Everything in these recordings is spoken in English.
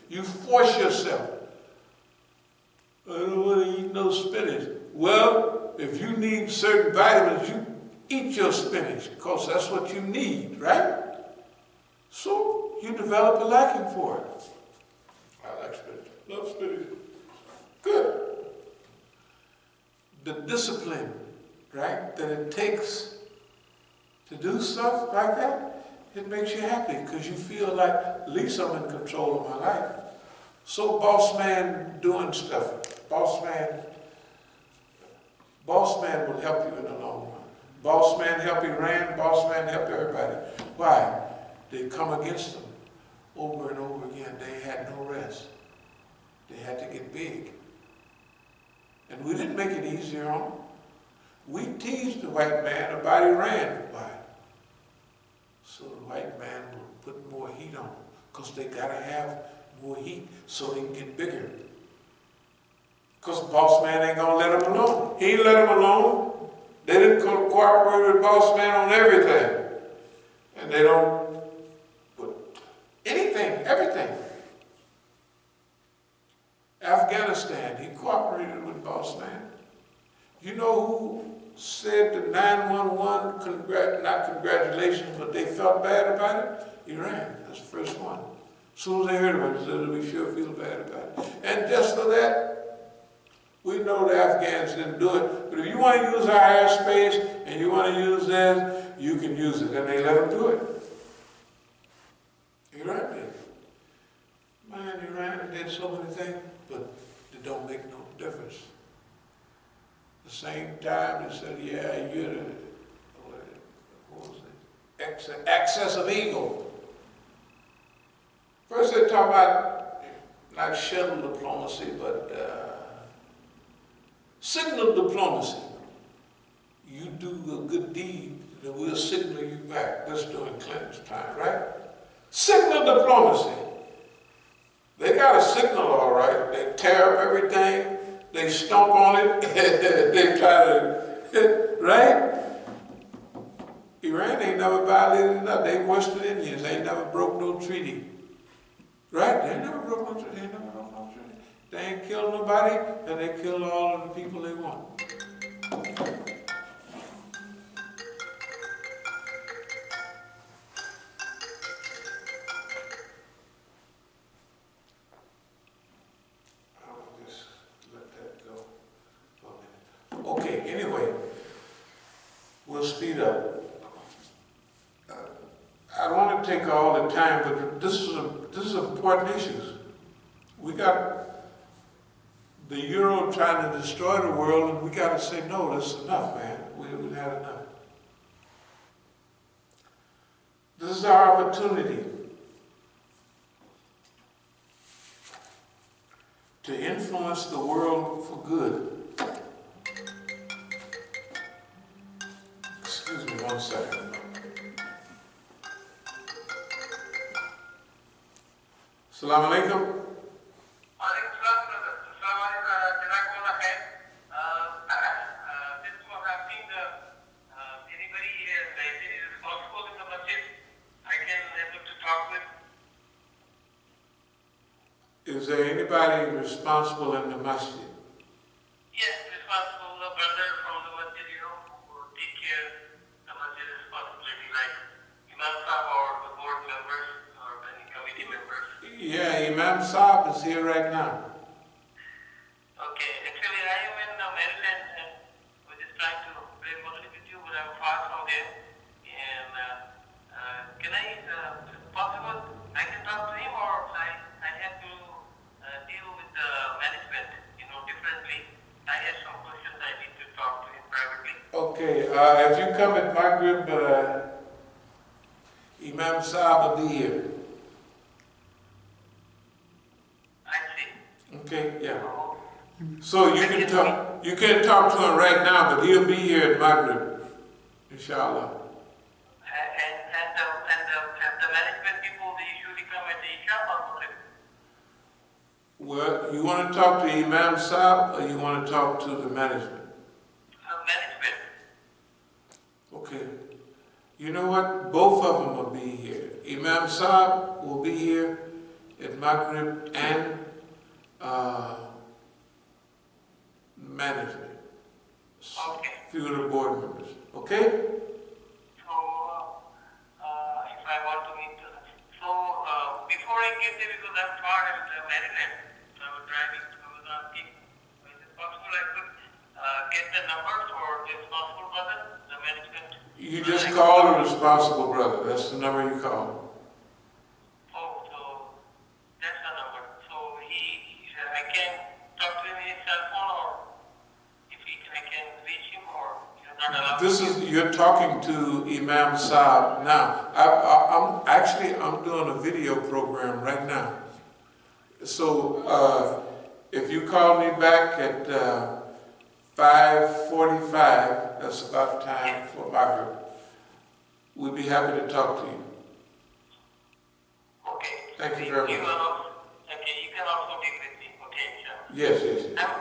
You force yourself. I don't want to eat no spinach. Well, if you need certain vitamins, you eat your spinach because that's what you need, right? So you develop a liking for it. I like spinach. Love spinach. Good. The discipline, right, that it takes to do stuff like that, it makes you happy because you feel like at least I'm in control of my life. So boss man doing stuff, boss man will help you in the long run. Boss man help Iran, boss man help everybody. Why? They come against them over and over again. They had no rest. They had to get big. And we didn't make it easier on them. We teased the white man about Iran. Why? So the white man will put more heat on them because they got to have more heat so they can get bigger. Because boss man ain't going to let them alone. He ain't let them alone. They didn't cooperate with boss man on everything. And they don't put anything, everything. Afghanistan, he cooperated with boss man. You know who said the 911, not congratulations, but they felt bad about it? Iran, that's the first one. As soon as they heard about it, they said, we sure feel bad about it. And just for that, we know the Afghans didn't do it. But if you want to use our airspace and you want to use theirs, you can use it. And they let them do it. Iran did. Man, Iran did so many things, but it don't make no difference. At the same time, they said, yeah, you're the, what was it? Excess of ego. First they talk about not shuttle diplomacy, but signal diplomacy. You do a good deed, then we'll signal you back. That's during Clinton's time, right? Signal diplomacy. They got a signal, all right. They tear up everything. They stomp on it. They try to, right? Iran ain't never violated nothing. They Western Indians. They ain't never broke no treaty. Right? They ain't never broke no treaty. They ain't never broke no treaty. They ain't killed nobody, and they killed all of the people they want. Okay, anyway, we'll speed up. I don't want to take all the time, but this is important issues. We got the Euro trying to destroy the world, and we got to say, no, that's enough, man. We've had enough. This is our opportunity to influence the world for good. Excuse me 1 second. Assalamu alaikum. Is there anybody responsible in the Masjid? Yes, responsible, a brother from the Masjid, who will take care of the Masjid responsibility, like Imam Sahib or the board members or any committee members. Yeah, Imam Saab is here right now. Okay, actually I am in Maryland and we're just trying to pray mostly with you, but I'm far from there. And can I, if possible, I can talk to him or I have to deal with the management, differently. I have some questions I need to talk to him privately. Okay, if you come at Maghrib, Imam Saab will be here. I see. Okay, yeah. So you can talk to him right now, but he'll be here at Maghrib, inshallah. And the management people, they usually come at the Isha or Maghrib? Well, you want to talk to Imam Saab or you want to talk to the management? Management. Okay. You know what? Both of them will be here. Imam Saab will be here at Maghrib and management. Okay. Few of the board members. Okay? So, if I want to meet, before I get there, because I'm far in Maryland, so I was driving, so I was asking, is it possible I could get the number for the responsible brother, the management? You just call the responsible brother. That's the number you call. Oh, so that's the number. So I can talk to him in his cell phone, or if I can reach him, or you're not allowed. You're talking to Imam Saab now. I'm doing a video program right now. So if you call me back at 5:45, that's about time for Maghrib, we'd be happy to talk to you. Okay. Thank you very much. Okay, you can also deal with me. Okay, sure. Yes. I'm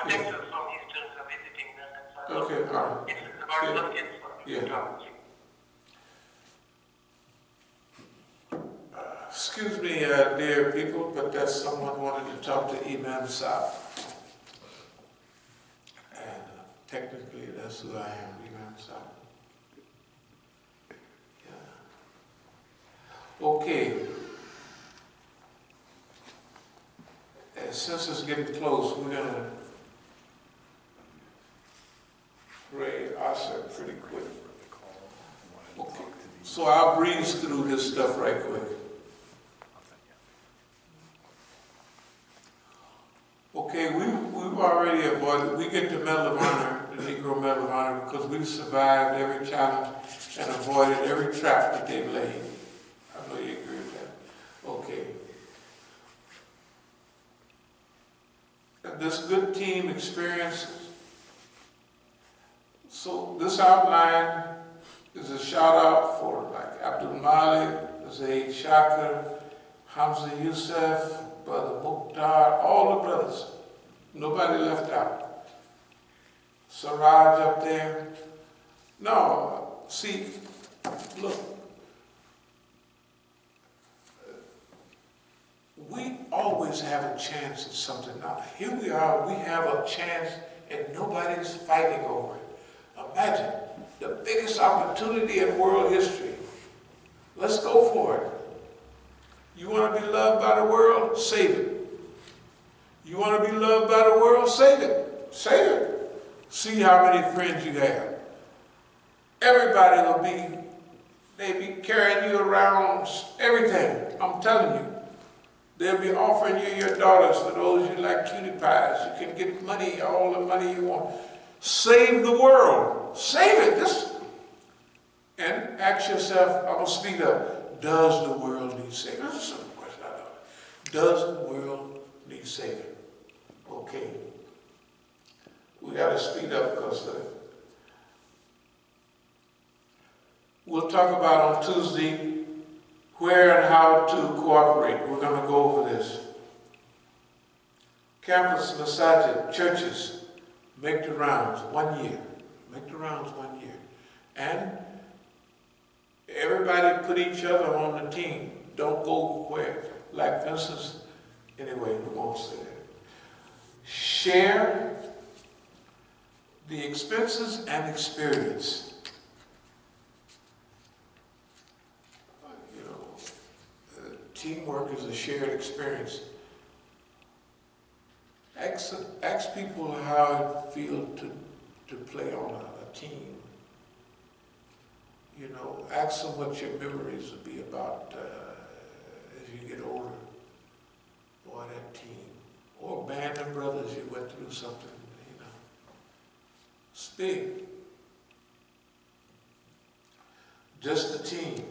Texas from Houston, so visiting that. Okay, all right. It's about some kids for me to talk to you. Excuse me, dear people, but that's someone wanted to talk to Imam Saab. And technically, that's who I am, Imam Saab. Yeah. Okay. Since it's getting close, we're going to pray Asa pretty quick. Okay. So I'll breeze through this stuff right quick. Okay, we've already avoided, we get the Medal of Honor, the Negro Medal of Honor, because we've survived every challenge and avoided every trap that they've laid. I know you agree with that. Okay. This good team experience. So this outline is a shout out for like Abdul Malik, Zaid Shakir, Hamza Youssef, Brother Mukhtar, all the brothers. Nobody left out. Siraj up there. No, see, look. We always have a chance at something. Now, here we are, we have a chance and nobody's fighting over it. Imagine the biggest opportunity in world history. Let's go for it. You want to be loved by the world? Save it. You want to be loved by the world? Save it. Save it. See how many friends you have. Everybody will be carrying you around everything. I'm telling you. They'll be offering you your daughters for those you like cutie pies. You can get money, all the money you want. Save the world. Save it. And ask yourself, I'm going to speed up. Does the world need saving? That's a simple question I know. Does the world need saving? Okay. We got to speed up because we'll talk about on Tuesday where and how to cooperate. We're going to go over this. Campus, Masjid, churches, make the rounds 1 year. Make the rounds 1 year. And everybody put each other on the team. Don't go where. Like, for instance, anyway, we won't say that. Share the expenses and experience. Teamwork is a shared experience. Ask people how it feels to play on a team. You know, ask them what your memories will be about as you get older. Boy, that team. Or band of brothers, you went through something, you know. Speak. Just the team.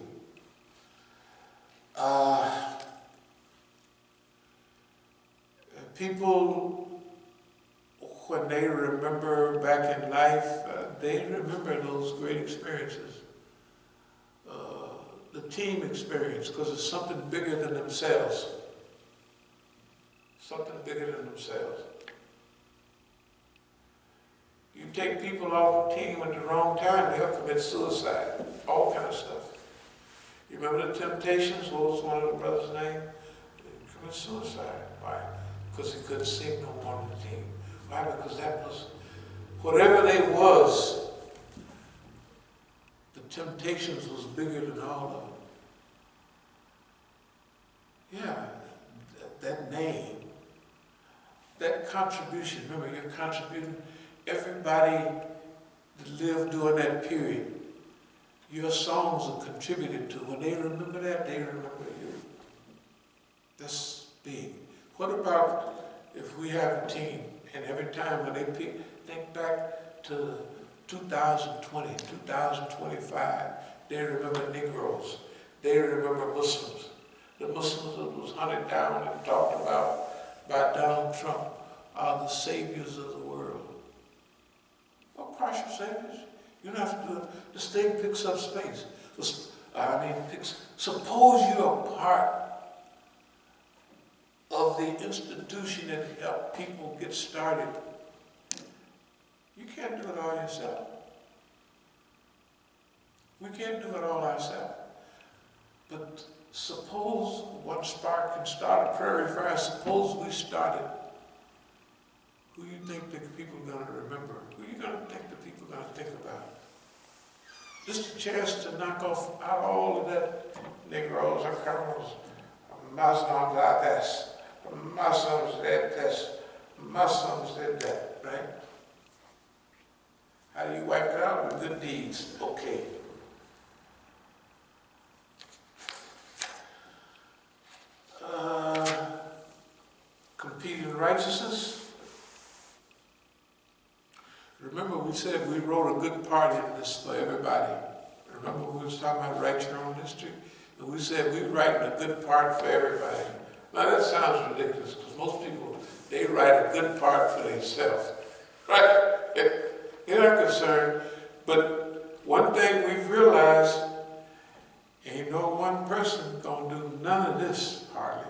People, when they remember back in life, they remember those great experiences. The team experience, because it's something bigger than themselves. Something bigger than themselves. You take people off a team at the wrong time, they'll commit suicide. All kind of stuff. You remember the Temptations? What was one of the brothers' name? committed suicide. Why? Because he couldn't sing no more on the team. Why? Because that was, whatever they was, the temptations was bigger than all of them. Yeah, that name, that contribution, remember you're contributing, everybody that lived during that period, your songs are contributed to. When they remember that, they remember you. That's big. What about if we have a team and every time when they think back to 2020, 2025, they remember Negroes, they remember Muslims. The Muslims that was hunted down and talked about by Donald Trump are the saviors of the world. What partial saviors? You don't have to do it. This thing picks up space. Suppose you're a part of the institution that helped people get started. You can't do it all yourself. We can't do it all ourselves. But suppose one spark can start a prairie fire. Suppose we started. Who you think the people are going to remember? Who you going to think the people are going to think about? Just a chance to knock off out all of that Negroes and criminals, Muslims are this, Muslims did this, Muslims did that, right? How do you wipe it out? With good deeds. Okay. Competing righteousness. Remember we said we wrote a good part in this for everybody. Remember we was talking about write your own history? And we said we writing a good part for everybody. Now that sounds ridiculous because most people, they write a good part for themselves. Right? You're not concerned. But one thing we've realized, ain't no one person gonna do none of this hardly.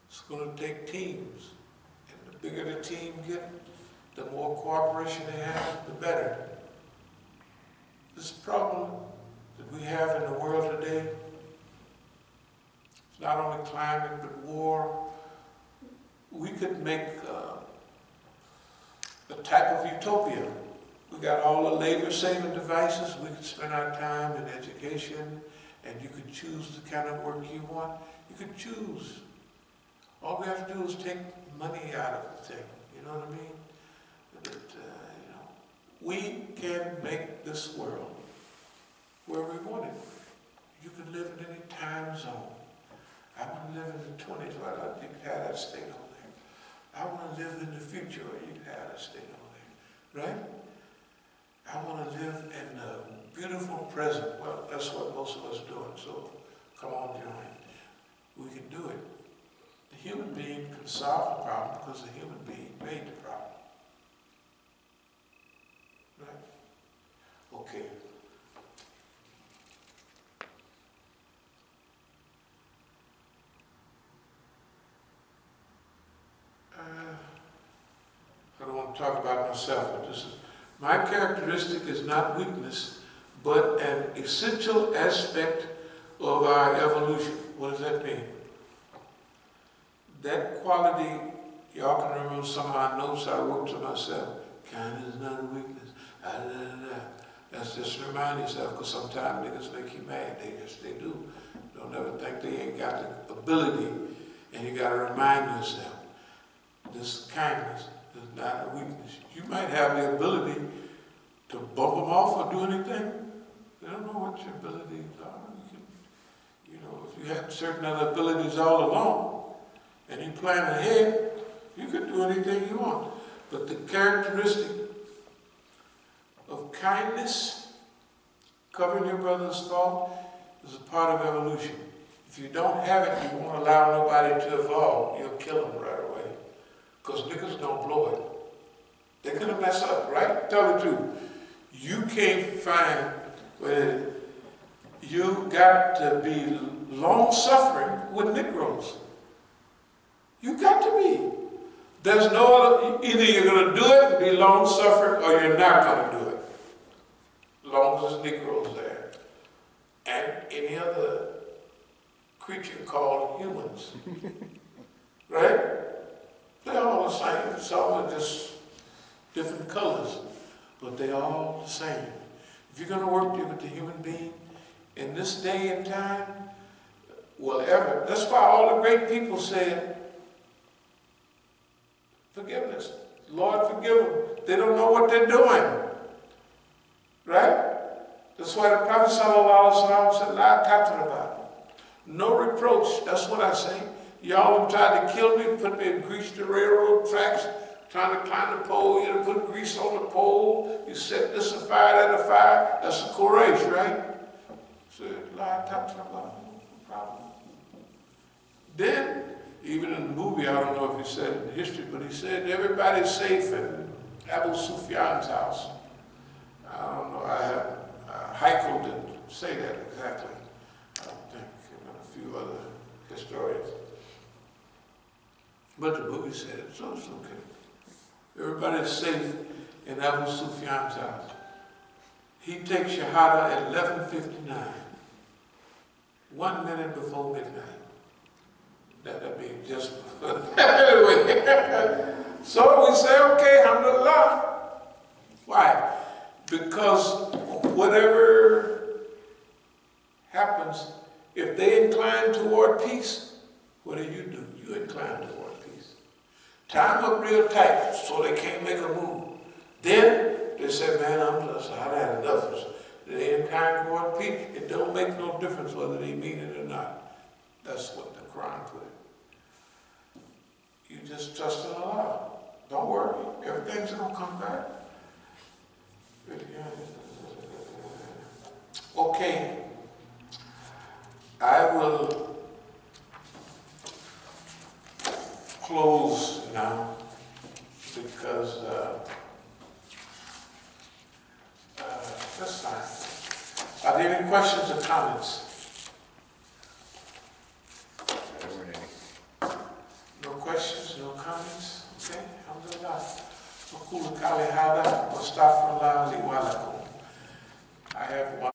It's gonna take teams. And the bigger the team get, the more cooperation they have, the better. This problem that we have in the world today, it's not only climate, but war. We could make a type of utopia. We got all the labor-saving devices. We could spend our time in education, and you could choose the kind of work you want. You could choose. All we have to do is take money out of the thing. You know what I mean? But, we can make this world where we want it. You can live in any time zone. I want to live in the 20s where you can have that state over there. I want to live in the future where you can have that state over there. Right? I want to live in the beautiful present. Well, that's what most of us are doing. So come on, join. We can do it. The human being can solve the problem because the human being made the problem. Right? Okay. I don't want to talk about myself, but this is, my characteristic is not weakness, but an essential aspect of our evolution. What does that mean? That quality, y'all can remember some of my notes I wrote to myself. Kindness is not a weakness. That's just to remind yourself, because sometimes niggas make you mad. They do. Don't ever think they ain't got the ability, and you got to remind yourself. This kindness is not a weakness. You might have the ability to bump them off or do anything. They don't know what your abilities are. If you had certain other abilities all along and you plan ahead, you could do anything you want. But the characteristic of kindness, covering your brother's fault, is a part of evolution. If you don't have it, you won't allow nobody to evolve. You'll kill them right away. Because niggas don't blow it. They're going to mess up, right? Tell the truth. You can't find where you got to be long-suffering with Negroes. You got to be. There's no other, either you're going to do it and be long-suffering or you're not going to do it. As long as there's Negroes there. And any other creature called humans. Right? They're all the same. Some are just different colors, but they're all the same. If you're going to work with the human being in this day and time, that's why all the great people said, forgiveness. Lord, forgive them. They don't know what they're doing. Right? That's why the Prophet ﷺ said, La tatraba. No reproach. That's what I say. Y'all have tried to kill me, put me in grease the railroad tracks, trying to climb the pole, you put grease on the pole, you set this afire, that afire. That's a Quraysh, right? Said, La tatraba. No problem. Then, even in the movie, I don't know if he said it in history, but he said everybody's safe in Abu Sufyan's house. I don't know, Heichel didn't say that exactly. I don't think, and a few other historians. But the movie said it, so it's okay. Everybody's safe in Abu Sufyan's house. He takes Shahada at 11:59, 1 minute before midnight. That'd be just anyway. So we say, okay, alhamdulillah. Why? Because whatever happens, if they incline toward peace, what do? You incline toward peace. Time up real tight so they can't make a move. Then they say, man, I've had enough. They incline toward peace. It don't make no difference whether they mean it or not. That's what the Quran put it. You just trust in Allah. Don't worry. Everything's going to come back. Okay. I will close now because that's fine. Are there any questions or comments? No questions, no comments? Okay, alhamdulillah. I have one.